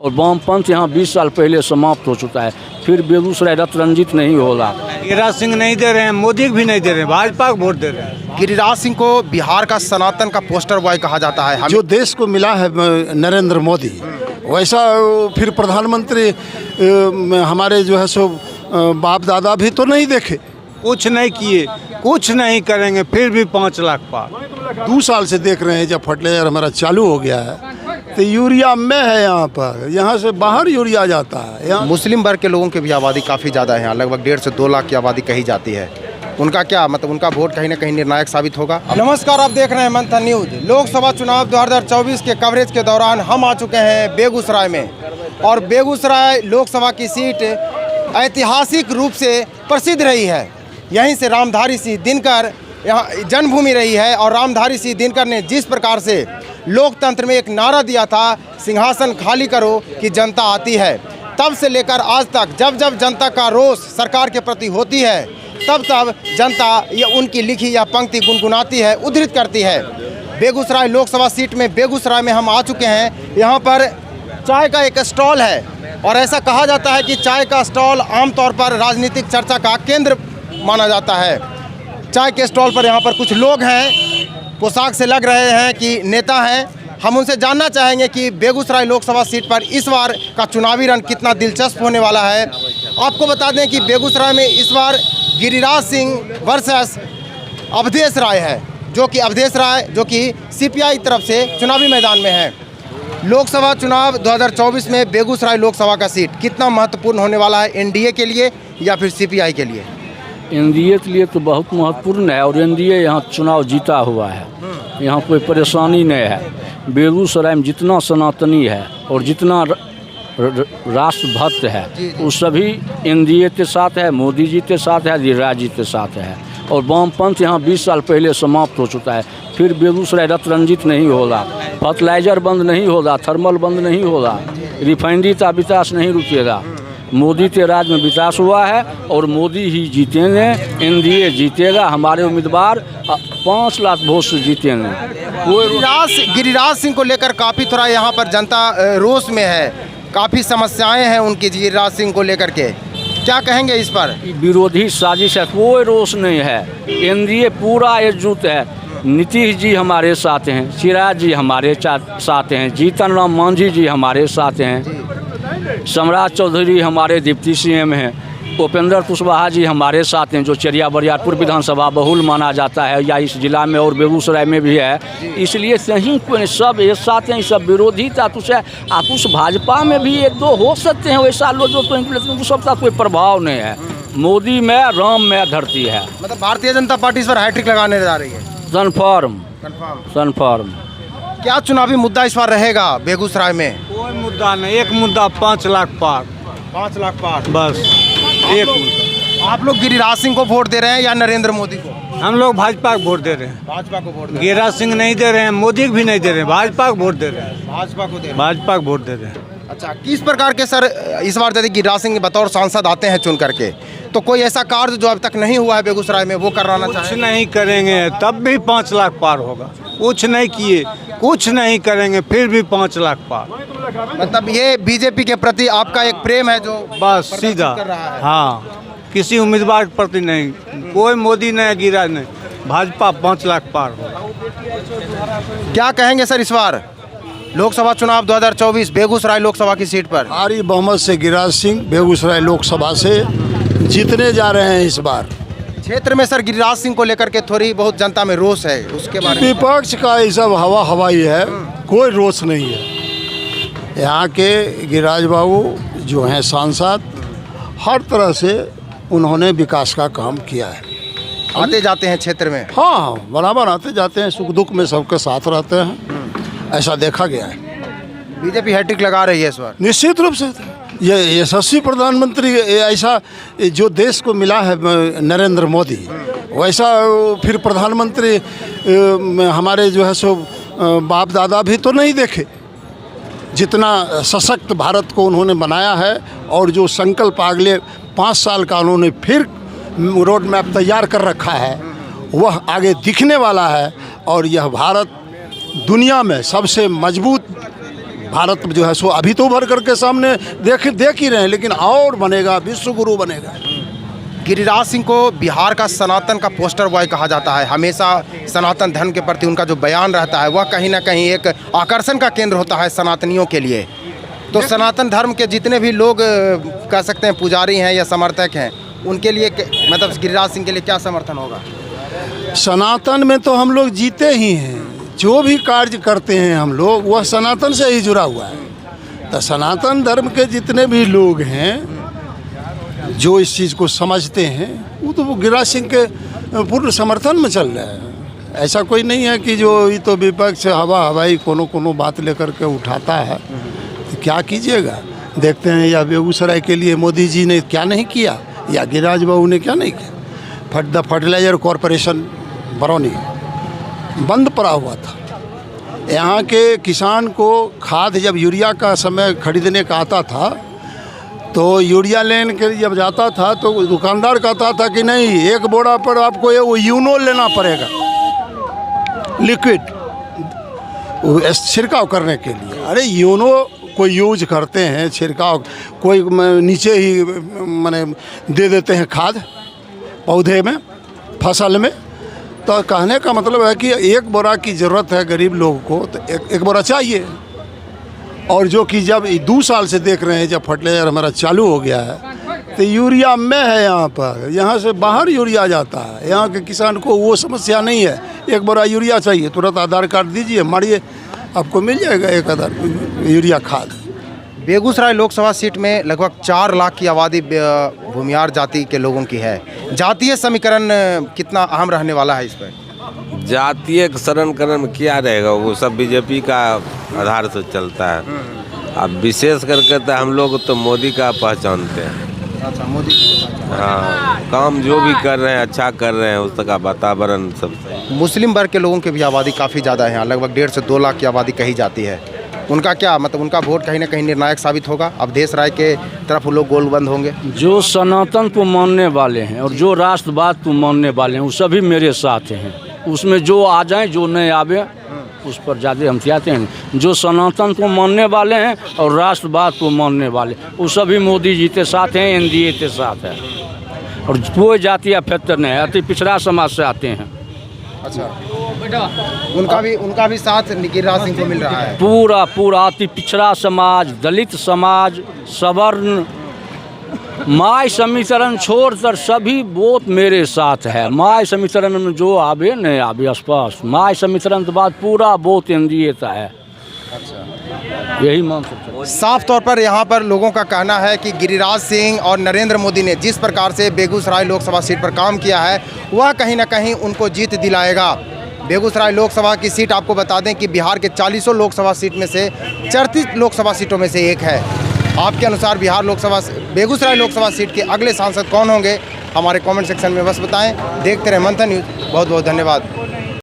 और वामपंथ यहाँ 20 साल पहले समाप्त हो चुका है। फिर बेगूसराय रत रंजित नहीं होगा। गिरिराज सिंह नहीं दे रहे हैं, मोदी भी नहीं दे रहे हैं, भाजपा को वोट दे रहे हैं। गिरिराज सिंह को बिहार का सनातन का पोस्टर बॉय कहा जाता है। जो देश को मिला है नरेंद्र मोदी, वैसा फिर प्रधानमंत्री हमारे जो है सो बाप दादा भी तो नहीं देखे, कुछ नहीं किए, कुछ नहीं करेंगे, फिर भी 5 लाख पार। 2 साल से देख रहे हैं। जब फर्टिलाइजर हमारा चालू हो गया है तो यूरिया में है, यहाँ से बाहर यूरिया जाता है। यहाँ मुस्लिम वर्ग के लोगों की भी आबादी काफ़ी ज़्यादा है यहाँ, लगभग 1.5 से 2 लाख की आबादी कही जाती है। उनका क्या मतलब, उनका वोट कहीं ना कहीं निर्णायक साबित होगा। नमस्कार, आप देख रहे हैं मंथन न्यूज। लोकसभा चुनाव 2024 के कवरेज के दौरान हम आ चुके हैं बेगूसराय में, और बेगूसराय लोकसभा की सीट ऐतिहासिक रूप से प्रसिद्ध रही है। यहीं से रामधारी सिंह दिनकर यहाँ जन्मभूमि रही है, और रामधारी सिंह दिनकर ने जिस प्रकार से लोकतंत्र में एक नारा दिया था, सिंहासन खाली करो कि जनता आती है, तब से लेकर आज तक जब जब जनता का रोष सरकार के प्रति होती है, तब तब जनता ये उनकी लिखी या पंक्ति गुनगुनाती है, उद्धृत करती है। बेगूसराय लोकसभा सीट में बेगूसराय में हम आ चुके हैं। यहाँ पर चाय का एक स्टॉल है, और ऐसा कहा जाता है कि चाय का स्टॉल आमतौर पर राजनीतिक चर्चा का केंद्र माना जाता है। चाय के स्टॉल पर यहाँ पर कुछ लोग हैं, पोशाक से लग रहे हैं कि नेता हैं। हम उनसे जानना चाहेंगे कि बेगूसराय लोकसभा सीट पर इस बार का चुनावी रण कितना दिलचस्प होने वाला है। आपको बता दें कि बेगूसराय में इस बार गिरिराज सिंह वर्सेस अवधेश राय है, जो कि सीपीआई तरफ से चुनावी मैदान में है। लोकसभा चुनाव 2024 में बेगूसराय लोकसभा का सीट कितना महत्वपूर्ण होने वाला है, एनडीए के लिए या फिर सीपीआई के लिए? एनडीए के लिए तो बहुत महत्वपूर्ण है, और एनडीए यहाँ चुनाव जीता हुआ है। यहाँ कोई परेशानी नहीं है। बेगूसराय में जितना सनातनी है और जितना राष्ट्रभक्त है, वो सभी एनडीए के साथ है, मोदी जी के साथ है, गिरिराज जी के साथ है। और वामपंथ यहाँ 20 साल पहले समाप्त हो चुका है। फिर बेगूसराय रत रंजित नहीं होगा, फर्टिलाइजर बंद नहीं होगा, थर्मल बंद नहीं होगा, रिफाइनरी का विकास नहीं रुकेगा। मोदी के राज में विकास हुआ है, और मोदी ही जीतेंगे, एनडीए जीतेगा। हमारे उम्मीदवार 5 लाख वोट से जीतेंगे। गिरिराज सिंह को लेकर काफ़ी थोड़ा यहाँ पर जनता रोष में है, काफ़ी समस्याएं हैं उनकी गिरिराज सिंह को लेकर के, क्या कहेंगे इस पर? विरोधी साजिश है, कोई रोष नहीं है। एनडीए पूरा एकजुट है। नीतीश जी हमारे साथ हैं, चिराग जी हमारे साथ हैं, जीतन राम मांझी जी हमारे साथ हैं, सम्राट चौधरी हमारे डिप्टी सीएम हैं, उपेंद्र कुशवाहा जी हमारे साथ हैं, जो चरिया बरियारपुर विधानसभा बहुल माना जाता है, या इस जिला में और बेगूसराय में भी है। इसलिए सही कोई सब एक साथ हैं। सब विरोधी तातुस है, आपुस भाजपा में भी 1-2 हो सकते हैं वैसा लोग, जो सबका कोई प्रभाव नहीं है। मोदी में, राम में धरती है। मतलब भारतीय जनता पार्टी इस पर हैट्रिक लगाने जा रही है। कन्फर्म। क्या चुनावी मुद्दा इस बार रहेगा बेगूसराय में? कोई मुद्दा नहीं, एक मुद्दा 5 लाख पार। 5 लाख पार, बस एक मुद्दा। आप लोग गिरिराज सिंह को वोट दे रहे हैं या नरेंद्र मोदी को? हम लोग भाजपा को वोट दे रहे हैं। भाजपा को वोट गिरिराज सिंह नहीं दे रहे हैं, मोदी भी नहीं दे रहे हैं, भाजपा को वोट दे रहे हैं। भाजपा को दे रहे हैं। भाजपा को वोट दे रहे हैं। अच्छा, किस प्रकार के सर इस बार यदि गिरिराज सिंह बतौर सांसद आते हैं चुन करके, तो कोई ऐसा कार्य जो अब तक नहीं हुआ है बेगूसराय में वो कराना कुछ चाहिए? नहीं करेंगे तब भी 5 लाख पार होगा। कुछ नहीं किए, कुछ नहीं करेंगे, फिर भी 5 लाख पार। मतलब ये बीजेपी के प्रति आपका एक प्रेम है जो बस सीधा कर रहा है। हाँ, किसी उम्मीदवार के प्रति नहीं, कोई मोदी नहीं, गिरिराज नहीं, भाजपा 5 लाख पार होगा। क्या कहेंगे सर इस बार लोकसभा चुनाव 2024 बेगूसराय लोकसभा की सीट पर? भारी बहुमत से गिरिराज सिंह बेगूसराय लोकसभा से जीतने जा रहे हैं इस बार। क्षेत्र में सर गिरिराज सिंह को लेकर के थोड़ी बहुत जनता में रोष है, उसके बारे में? विपक्ष का ये सब हवाई है, कोई रोष नहीं है। यहाँ के गिरिराज बाबू जो हैं सांसद, हर तरह से उन्होंने विकास का काम किया है। आते जाते हैं क्षेत्र में? हाँ, बराबर आते जाते हैं, सुख दुख में सबके साथ रहते हैं, ऐसा देखा गया है। बीजेपी हैट्रिक लगा रही है इस बार? निश्चित रूप से ये यशस्वी प्रधानमंत्री, ऐसा जो देश को मिला है नरेंद्र मोदी, वैसा फिर प्रधानमंत्री हमारे जो है सो बाप दादा भी तो नहीं देखे। जितना सशक्त भारत को उन्होंने बनाया है, और जो संकल्प अगले 5 साल का उन्होंने फिर रोड मैप तैयार कर रखा है, वह आगे दिखने वाला है। और यह भारत दुनिया में सबसे मजबूत भारत जो है सो अभी तो उभर करके सामने देख ही रहे हैं, लेकिन और बनेगा, विश्व गुरु बनेगा। गिरिराज सिंह को बिहार का सनातन का पोस्टर बॉय कहा जाता है। हमेशा सनातन धर्म के प्रति उनका जो बयान रहता है वह कहीं ना कहीं एक आकर्षण का केंद्र होता है सनातनियों के लिए। तो सनातन धर्म के जितने भी लोग कह सकते हैं पुजारी हैं या समर्थक हैं, उनके लिए मतलब गिरिराज सिंह के लिए क्या समर्थन होगा? सनातन में तो हम लोग जीते ही हैं, जो भी कार्य करते हैं हम लोग वह सनातन से ही जुड़ा हुआ है। तो सनातन धर्म के जितने भी लोग हैं जो इस चीज़ को समझते हैं वो तो गिरिराज सिंह के पूर्ण समर्थन में चल रहे हैं। ऐसा कोई नहीं है कि जो ये तो विपक्ष हवाई कोनो बात लेकर के उठाता है, तो क्या कीजिएगा। देखते हैं या बेगूसराय के लिए मोदी जी ने क्या नहीं किया या गिरिराज बाबू ने क्या नहीं किया। फर्टिलाइजर कॉरपोरेशन बरौनी बंद पड़ा हुआ था। यहाँ के किसान को खाद जब यूरिया का समय खरीदने का आता था तो यूरिया लेने के लिए जब जाता था तो दुकानदार कहता था कि नहीं, एक बोरा पर आपको वो यूनो लेना पड़ेगा, लिक्विड छिड़काव करने के लिए। अरे यूनो कोई यूज करते हैं छिड़काव, कोई नीचे ही माने दे देते हैं खाद पौधे में, फसल में। तो कहने का मतलब है कि एक बोरा की ज़रूरत है गरीब लोगों को, तो एक बोरा चाहिए। और जो कि जब 2 साल से देख रहे हैं, जब फर्टिलाइजर हमारा चालू हो गया है तो यूरिया में है यहाँ पर, यहाँ से बाहर यूरिया जाता है। यहाँ के किसान को वो समस्या नहीं है, एक बोरा यूरिया चाहिए, तुरंत आधार कार्ड दीजिए, मारिए, आपको मिल जाएगा 1000 यूरिया खाद। बेगूसराय लोकसभा सीट में लगभग 4 लाख की आबादी भूमियार जाति के लोगों की है। जातीय समीकरण कितना अहम रहने वाला है इस पर? जातीय समीकरण में क्या रहेगा, वो सब बीजेपी का आधार से चलता है। अब विशेष करके तो हम लोग तो मोदी का पहचानते हैं। अच्छा, मोदी हाँ, काम जो भी कर रहे हैं अच्छा कर रहे हैं, उसका वातावरण सब सही। मुस्लिम वर्ग के लोगों की भी आबादी काफ़ी ज़्यादा है यहाँ, लगभग 1.5 से 2 लाख की आबादी कही जाती है। उनका क्या मतलब, उनका वोट कहीं ना कहीं निर्णायक साबित होगा? अवधेश राय के तरफ वो लोग गोलबंद होंगे। जो सनातन को मानने वाले हैं और जो राष्ट्रवाद को मानने वाले हैं वो सभी मेरे साथ हैं। उसमें जो आ जाए जो नहीं आवे उस पर ज़्यादा हम चाहते हैं। जो सनातन को मानने वाले हैं और राष्ट्रवाद को मानने वाले वो सभी मोदी जी के साथ हैं, एनडीए के साथ है। और कोई जातीय फैक्टर नहीं है, अति पिछड़ा समाज से आते हैं। अच्छा, उनका भी साथ गिरिराज सिंह को मिल रहा है। पूरा अति पिछड़ा समाज, दलित समाज, सवर्ण, माय समीकरण छोड़कर सभी वोट मेरे साथ है। माय समीकरण में जो आवे नहीं आवे स्पष्ट, माय समीकरण के बाद पूरा वोट एनडीए का है। अच्छा, यही मान सकते। साफ तौर पर यहाँ पर लोगों का कहना है कि गिरिराज सिंह और नरेंद्र मोदी ने जिस प्रकार से बेगूसराय लोकसभा सीट पर काम किया है वह कहीं ना कहीं उनको जीत दिलाएगा। बेगूसराय लोकसभा की सीट आपको बता दें कि बिहार के 40 लोकसभा सीट में से 34 लोकसभा सीटों में से एक है। आपके अनुसार बेगूसराय लोकसभा सीट के अगले सांसद कौन होंगे, हमारे कमेंट सेक्शन में बस बताएं। देखते रहे मंथन न्यूज़। बहुत बहुत धन्यवाद।